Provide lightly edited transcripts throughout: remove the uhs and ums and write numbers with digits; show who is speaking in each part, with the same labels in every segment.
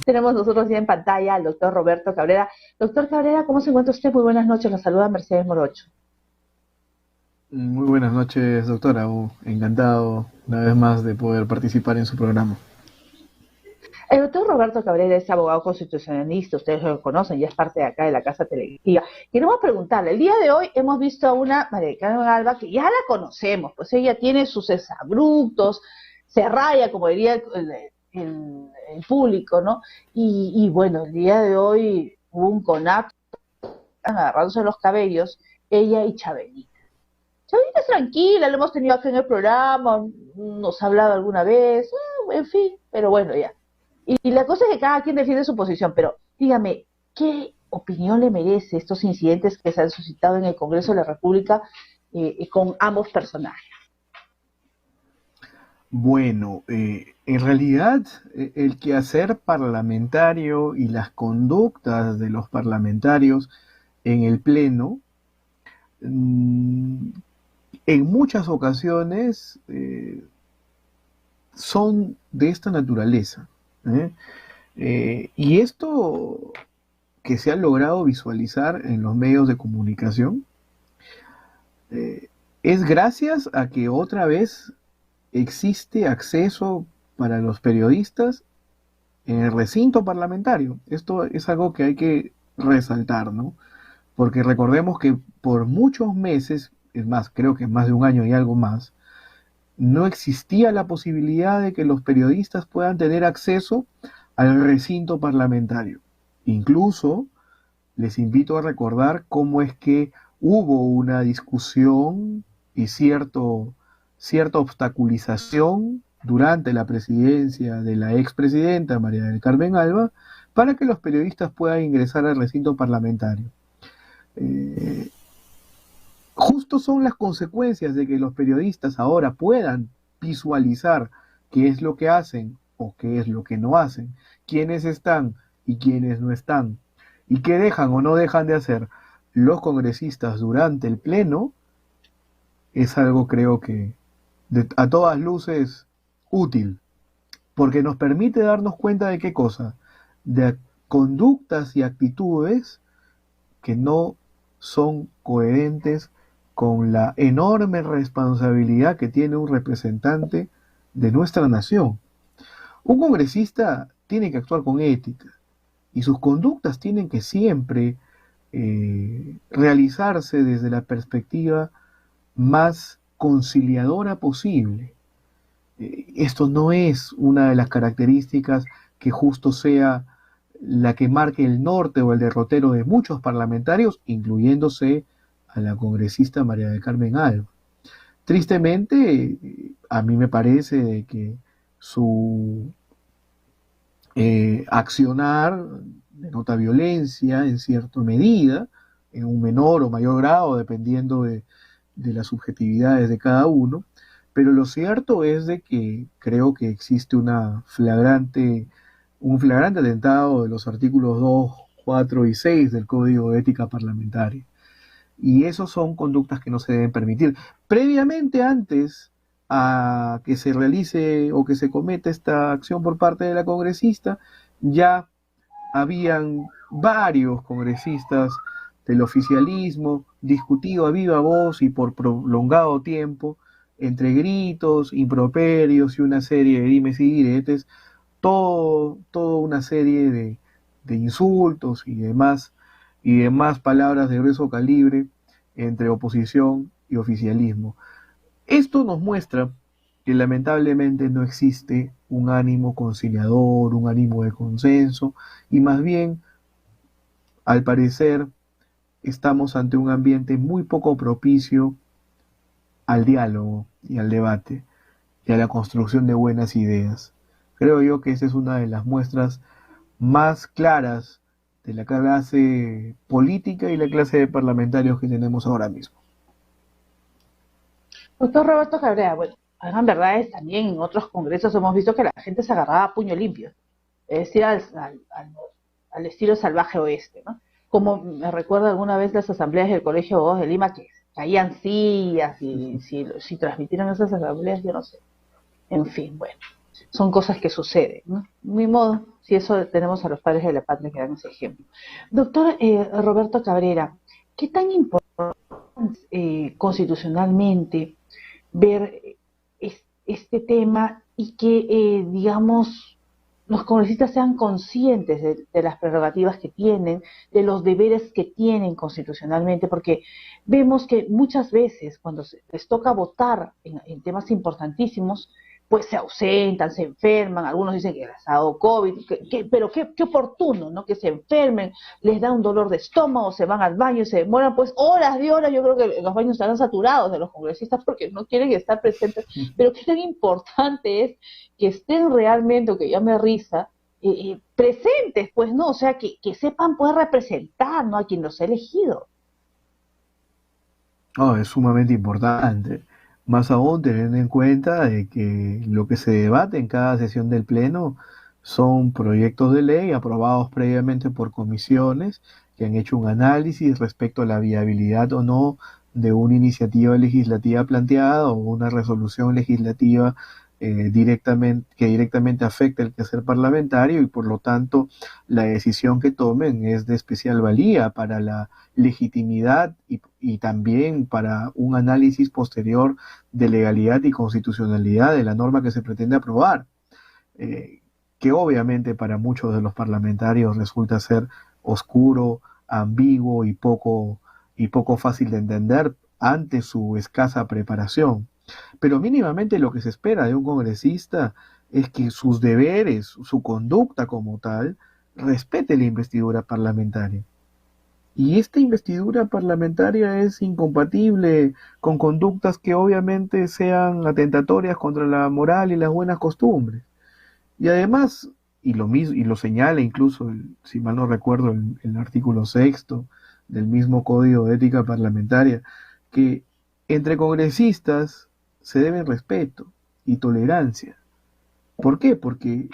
Speaker 1: Tenemos nosotros ya en pantalla al doctor Roberto Cabrera. Doctor Cabrera, ¿cómo se encuentra usted? Muy buenas noches, la saluda Mercedes Morocho.
Speaker 2: Muy buenas noches, doctora. Encantado una vez más de poder participar en su programa.
Speaker 1: El doctor Roberto Cabrera es abogado constitucionalista, ustedes lo conocen, ya es parte de acá de la Casa Televisiva. Queremos preguntarle, el día de hoy hemos visto a una María del Carmen Alba que ya la conocemos, pues ella tiene sus exabruptos, se raya, como diría el público, ¿no? Y bueno, el día de hoy hubo un conato, agarrándose los cabellos, ella y Chabelita. Chabelita es tranquila, lo hemos tenido aquí en el programa, nos ha hablado alguna vez, en fin, pero bueno, ya. Y la cosa es que cada quien defiende su posición, pero dígame, ¿qué opinión le merece estos incidentes que se han suscitado en el Congreso de la República con ambos personajes?
Speaker 2: Bueno, en realidad el quehacer parlamentario y las conductas de los parlamentarios en el Pleno, mm, en muchas ocasiones son de esta naturaleza. ¿Eh? Y esto que se ha logrado visualizar en los medios de comunicación eh, es gracias a que otra vez existe acceso para los periodistas en el recinto parlamentario. Esto es algo que hay que resaltar, ¿no? Porque recordemos que por muchos meses, es más, creo que más de un año y algo más, no existía la posibilidad de que los periodistas puedan tener acceso al recinto parlamentario. Incluso les invito a recordar cómo es que hubo una discusión y cierta obstaculización durante la presidencia de la expresidenta María del Carmen Alba para que los periodistas puedan ingresar al recinto parlamentario. Eh, Justo son las consecuencias de que los periodistas ahora puedan visualizar qué es lo que hacen o qué es lo que no hacen, quiénes están y quiénes no están, y qué dejan o no dejan de hacer los congresistas durante el pleno, es algo creo que a todas luces útil, porque nos permite darnos cuenta de qué cosa, de conductas y actitudes que no son coherentes con la enorme responsabilidad que tiene un representante de nuestra nación. Un congresista tiene que actuar con ética y sus conductas tienen que siempre realizarse desde la perspectiva más conciliadora posible. Esto no es una de las características que justo sea la que marque el norte o el derrotero de muchos parlamentarios, incluyéndose a la congresista María del Carmen Alba. Tristemente, a mí me parece que su accionar denota violencia en cierta medida, en un menor o mayor grado, dependiendo de las subjetividades de cada uno, pero lo cierto es de que creo que existe un flagrante atentado de los artículos 2, 4 y 6 del Código de Ética Parlamentaria. Y esos son conductas que no se deben permitir. Previamente, antes a que se realice o que se cometa esta acción por parte de la congresista, ya habían varios congresistas del oficialismo discutido a viva voz y por prolongado tiempo, entre gritos, improperios y una serie de dimes y diretes, toda una serie de insultos y demás palabras de grueso calibre entre oposición y oficialismo. Esto nos muestra que lamentablemente no existe un ánimo conciliador, un ánimo de consenso, y más bien, al parecer, estamos ante un ambiente muy poco propicio al diálogo y al debate y a la construcción de buenas ideas. Creo yo que esa es una de las muestras más claras de la clase política y la clase de parlamentarios que tenemos ahora mismo.
Speaker 1: Doctor Roberto Cabrera, bueno, hagan verdades, también en otros congresos hemos visto que la gente se agarraba a puño limpio, es decir, al estilo salvaje oeste, ¿no? Como me recuerdo alguna vez las asambleas del Colegio de Abogados de Lima que caían sillas y si transmitieron esas asambleas, yo no sé. En fin, bueno. son cosas que suceden, ¿no? Ni modo, si eso tenemos a los padres de la patria que dan ese ejemplo. Doctor Roberto Cabrera, ¿qué tan importante constitucionalmente ver este tema y que, digamos, los congresistas sean conscientes de las prerrogativas que tienen, de los deberes que tienen constitucionalmente, porque vemos que muchas veces cuando les toca votar en temas importantísimos, pues se ausentan, se enferman, algunos dicen que les ha dado COVID, pero qué oportuno, ¿no? Que se enfermen, les da un dolor de estómago, se van al baño y se demoran pues horas de horas. Yo creo que los baños estarán saturados de los congresistas porque no quieren estar presentes, pero qué tan importante es que estén realmente, o que ya me risa, presentes, pues, ¿no? O sea, que sepan poder representar, ¿no? A quien los ha elegido.
Speaker 2: Oh, es sumamente importante. Más aún teniendo en cuenta de que lo que se debate en cada sesión del Pleno son proyectos de ley aprobados previamente por comisiones que han hecho un análisis respecto a la viabilidad o no de una iniciativa legislativa planteada o una resolución legislativa que directamente afecta el quehacer parlamentario, y por lo tanto la decisión que tomen es de especial valía para la legitimidad y también para un análisis posterior de legalidad y constitucionalidad de la norma que se pretende aprobar, que obviamente para muchos de los parlamentarios resulta ser oscuro, ambiguo y poco fácil de entender ante su escasa preparación. Pero mínimamente lo que se espera de un congresista es que sus deberes, su conducta como tal, respete la investidura parlamentaria. Y esta investidura parlamentaria es incompatible con conductas que obviamente sean atentatorias contra la moral y las buenas costumbres. Y además, y lo señala incluso, si mal no recuerdo, el artículo sexto del mismo Código de Ética Parlamentaria, que entre congresistas se deben respeto y tolerancia. ¿Por qué? Porque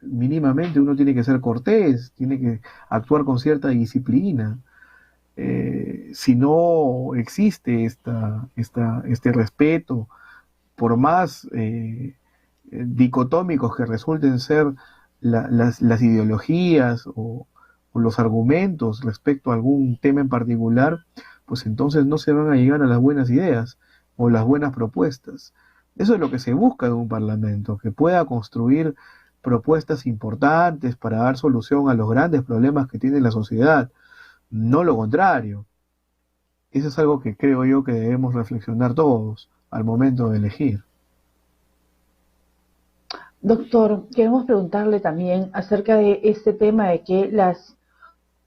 Speaker 2: mínimamente uno tiene que ser cortés, tiene que actuar con cierta disciplina. Si no existe este respeto, por más dicotómicos que resulten ser las ideologías o los argumentos respecto a algún tema en particular, pues entonces no se van a llegar a las buenas ideas o las buenas propuestas. Eso es lo que se busca de un parlamento, que pueda construir propuestas importantes para dar solución a los grandes problemas que tiene la sociedad, no lo contrario. Eso es algo que creo yo que debemos reflexionar todos al momento de elegir.
Speaker 1: Doctor, queremos preguntarle también acerca de este tema de que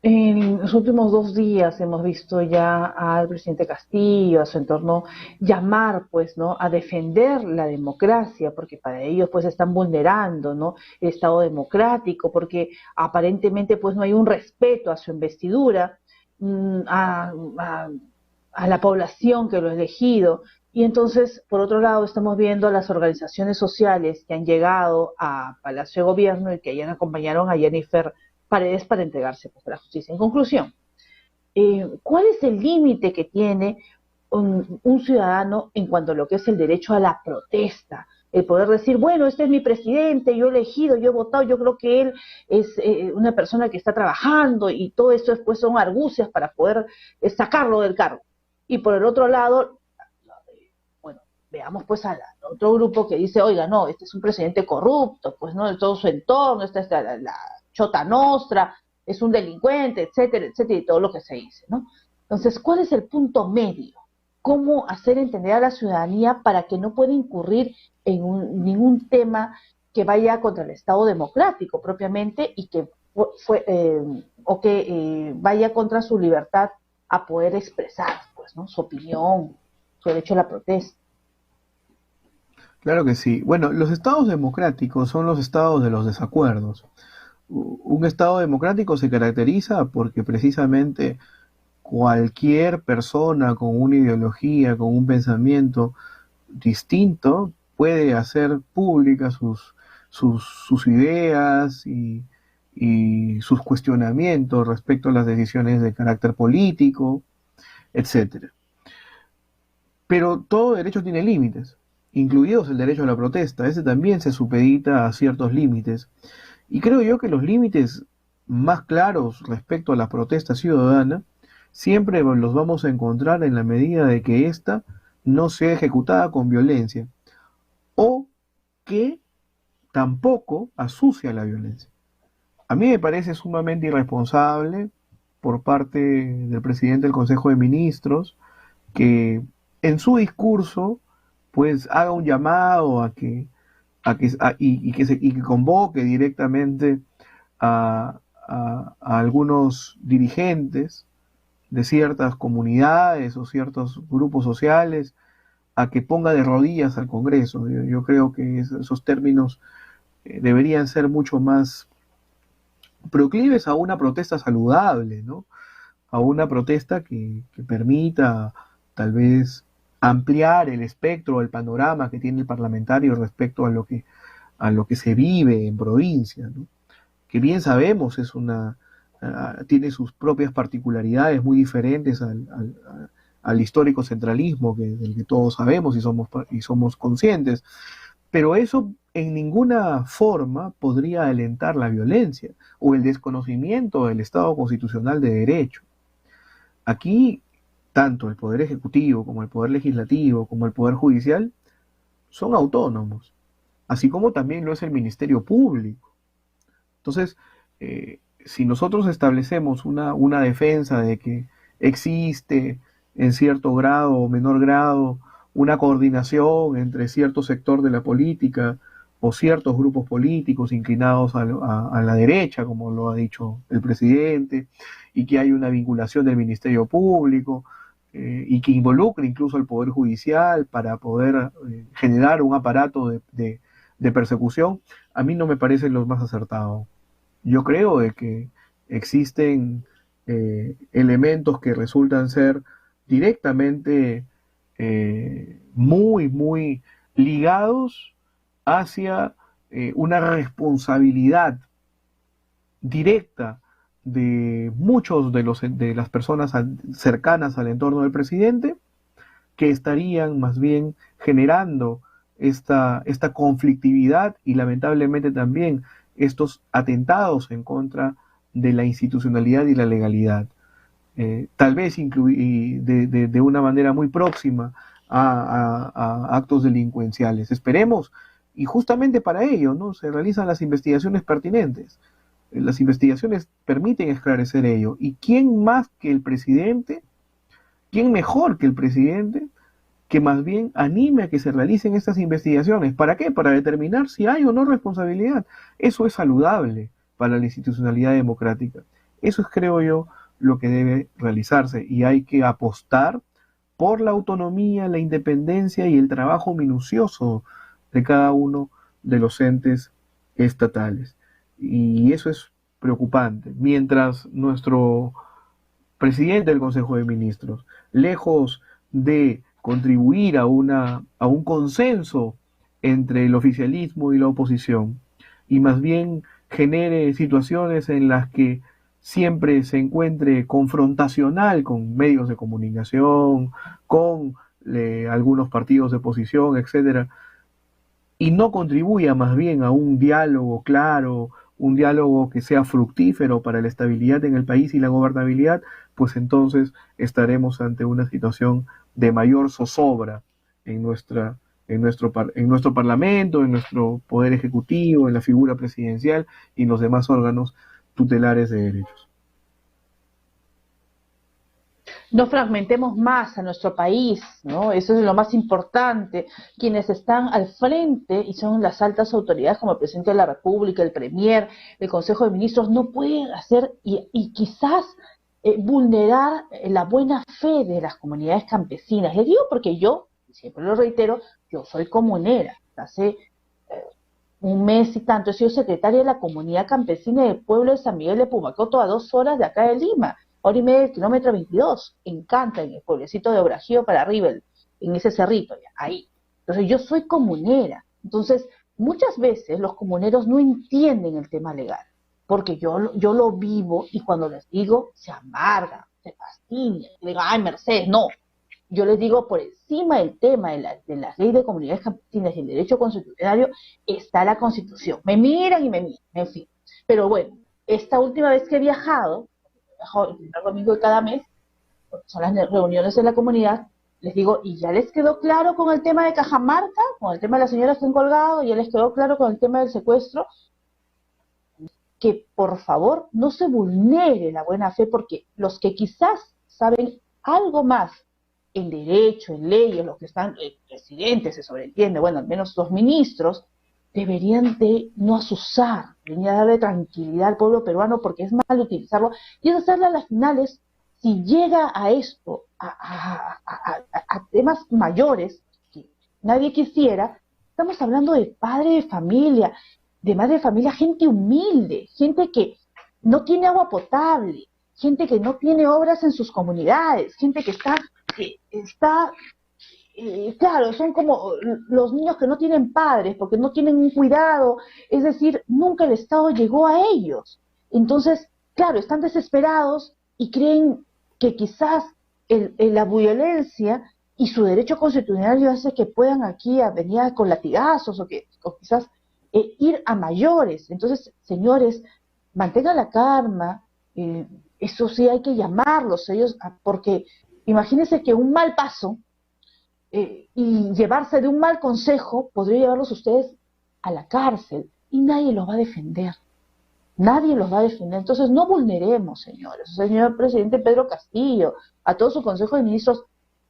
Speaker 1: en los últimos 2 días hemos visto ya al presidente Castillo, a su entorno, llamar, pues, ¿no?, a defender la democracia, porque para ellos, pues, están vulnerando, ¿no?, el Estado democrático, porque aparentemente, pues, no hay un respeto a su investidura, a, a, a la población que lo ha elegido. Y entonces, por otro lado, estamos viendo a las organizaciones sociales que han llegado a Palacio de Gobierno y que ayer acompañaron a Jennifer Paredes para entregarse, pues, a la justicia. En conclusión, ¿cuál es el límite que tiene un ciudadano en cuanto a lo que es el derecho a la protesta? El poder decir, bueno, este es mi presidente, yo he elegido, yo he votado, yo creo que él es una persona que está trabajando, y todo esto después son argucias para poder sacarlo del cargo. Y por el otro lado, bueno, veamos pues al otro grupo que dice, oiga, no, este es un presidente corrupto, pues, no, de todo su entorno, esta es la chota nostra, es un delincuente, etcétera, etcétera, y todo lo que se dice, ¿no? Entonces, ¿cuál es el punto medio? ¿Cómo hacer entender a la ciudadanía para que no pueda incurrir en ningún tema que vaya contra el Estado democrático propiamente y que vaya contra su libertad a poder expresar, pues, ¿no?, su opinión, su derecho a la protesta?
Speaker 2: Claro que sí. Bueno, los estados democráticos son los estados de los desacuerdos. Un estado democrático se caracteriza porque precisamente cualquier persona con una ideología, con un pensamiento distinto, puede hacer públicas sus ideas y sus cuestionamientos respecto a las decisiones de carácter político, etcétera. Pero todo derecho tiene límites. incluidos el derecho a la protesta. Ese también se supedita a ciertos límites. Y creo yo que los límites más claros respecto a la protesta ciudadana siempre los vamos a encontrar en la medida de que ésta no sea ejecutada con violencia o que tampoco asucia la violencia. A mí me parece sumamente irresponsable por parte del presidente del Consejo de Ministros que en su discurso pues haga un llamado y que convoque directamente a algunos dirigentes de ciertas comunidades o ciertos grupos sociales a que ponga de rodillas al Congreso. Yo creo que esos términos deberían ser mucho más proclives a una protesta saludable, ¿no? A una protesta que permita tal vez ampliar el espectro, el panorama que tiene el parlamentario respecto a lo que se vive en provincia, ¿no? Que bien sabemos tiene sus propias particularidades muy diferentes al histórico centralismo del que todos sabemos y somos conscientes, pero eso en ninguna forma podría alentar la violencia o el desconocimiento del Estado constitucional de derecho. Aquí, tanto el Poder Ejecutivo como el Poder Legislativo como el Poder Judicial son autónomos, así como también lo es el Ministerio Público. Entonces, si nosotros establecemos una defensa de que existe en cierto grado o menor grado una coordinación entre cierto sector de la política o ciertos grupos políticos inclinados a la derecha, como lo ha dicho el presidente, y que hay una vinculación del Ministerio Público y que involucre incluso al Poder Judicial para poder generar un aparato de persecución, a mí no me parece lo más acertado. Yo creo de que existen elementos que resultan ser directamente muy ligados hacia una responsabilidad directa de muchos de las personas cercanas al entorno del presidente, que estarían más bien generando esta conflictividad y lamentablemente también estos atentados en contra de la institucionalidad y la legalidad. Tal vez de una manera muy próxima a actos delincuenciales. Esperemos, y justamente para ello, ¿no?, se realizan las investigaciones pertinentes. Las investigaciones permiten esclarecer ello. ¿Y quién más que el presidente? ¿Quién mejor que el presidente que más bien anime a que se realicen estas investigaciones? ¿Para qué? Para determinar si hay o no responsabilidad. Eso es saludable para la institucionalidad democrática. Eso es, creo yo, lo que debe realizarse, y hay que apostar por la autonomía, la independencia y el trabajo minucioso de cada uno de los entes estatales. Y eso es preocupante. Mientras nuestro presidente del Consejo de Ministros, lejos de contribuir a un consenso entre el oficialismo y la oposición, y más bien genere situaciones en las que siempre se encuentre confrontacional con medios de comunicación, con algunos partidos de oposición, etcétera, y no contribuya más bien a un diálogo claro, un diálogo que sea fructífero para la estabilidad en el país y la gobernabilidad, pues entonces estaremos ante una situación de mayor zozobra en nuestro parlamento, en nuestro poder ejecutivo, en la figura presidencial y en los demás órganos tutelares de derechos.
Speaker 1: No fragmentemos más a nuestro país, ¿no? Eso es lo más importante. Quienes están al frente y son las altas autoridades como el presidente de la República, el premier, el Consejo de Ministros, no pueden hacer y quizás vulnerar la buena fe de las comunidades campesinas. Les digo porque yo, siempre lo reitero, yo soy comunera. Hace un mes y tanto he sido secretaria de la comunidad campesina del pueblo de San Miguel de Pumacoto, a 2 horas de acá de Lima. Hora y media del kilómetro 22, en Canta, en el pueblecito de Obrajío para arriba, en ese cerrito, ahí. Entonces yo soy comunera. Entonces, muchas veces los comuneros no entienden el tema legal, porque yo lo vivo y cuando les digo, se amargan, se fastidian. Le digo, ay, Mercedes, no. yo les digo, por encima del tema de la ley de comunidades campesinas y el derecho constitucional está la Constitución. Me miran y me miran, en fin. Pero bueno, esta última vez que he viajado el primer domingo de cada mes, porque son las reuniones de la comunidad, les digo, ¿y ya les quedó claro con el tema de Cajamarca? Con el tema de las señoras que han colgado, ¿ya les quedó claro con el tema del secuestro? Que por favor no se vulnere la buena fe, porque los que quizás saben algo más en derecho, en leyes, los que están, el presidente se sobreentiende, bueno, al menos los ministros, deberían de no asusar, deberían darle tranquilidad al pueblo peruano, porque es mal utilizarlo, y es hacerle a las finales, si llega a esto, a temas mayores, que nadie quisiera, estamos hablando de padre de familia, de madre de familia, gente humilde, gente que no tiene agua potable, gente que no tiene obras en sus comunidades, gente que está claro, son como los niños que no tienen padres porque no tienen un cuidado, es decir, nunca el Estado llegó a ellos. Entonces, claro, están desesperados y creen que quizás la violencia y su derecho constitucional hace que puedan aquí venir con latigazos o quizás ir a mayores. Entonces, señores, mantengan la calma, eso sí hay que llamarlos ellos, porque imagínense que un mal paso y llevarse de un mal consejo podría llevarlos ustedes a la cárcel y nadie los va a defender. Nadie los va a defender. Entonces no vulneremos, señores. Señor presidente Pedro Castillo, a todo su consejo de ministros,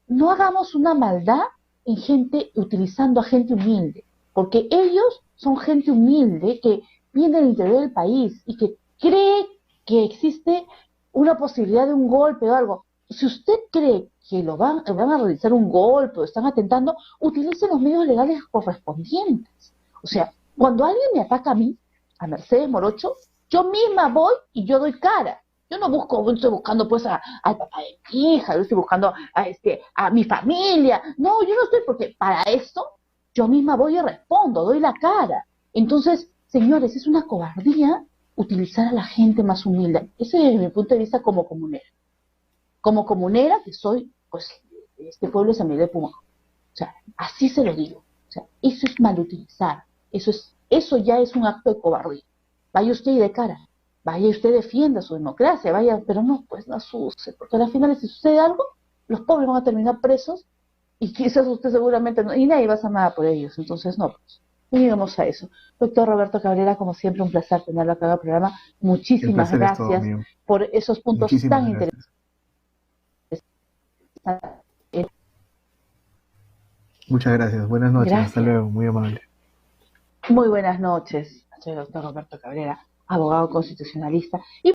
Speaker 1: no hagamos una maldad en gente, utilizando a gente humilde, porque ellos son gente humilde que viene del interior del país y que cree que existe una posibilidad de un golpe o algo. Si usted cree que van a realizar un golpe o están atentando, utilice los medios legales correspondientes. O sea, cuando alguien me ataca a mí, a Mercedes Morocho, yo misma voy y yo doy cara. Yo no estoy buscando pues al papá de mi hija, yo estoy buscando a mi familia. No, yo no estoy, porque para eso yo misma voy y respondo, doy la cara. Entonces, señores, es una cobardía utilizar a la gente más humilde. Ese es mi punto de vista como comunera. Como comunera que soy, pues, de este pueblo de San Miguel de Pumarejo. O sea, así se lo digo. O sea, eso es mal utilizar. Eso ya es un acto de cobardía. Vaya usted y de cara. Vaya usted defienda su democracia. Vaya, pero no, pues no asuste. Porque al final, si sucede algo, los pobres van a terminar presos y quizás usted seguramente no. Y nadie va a hacer nada por ellos. Entonces, no, pues, no llegamos a eso. Doctor Roberto Cabrera, como siempre, un placer tenerlo acá en el programa. Muchísimas gracias por esos puntos tan interesantes.
Speaker 2: Muchas gracias. Buenas noches. Gracias. Hasta luego. Muy amable.
Speaker 1: Muy buenas noches. Soy el doctor Roberto Cabrera, abogado constitucionalista. Y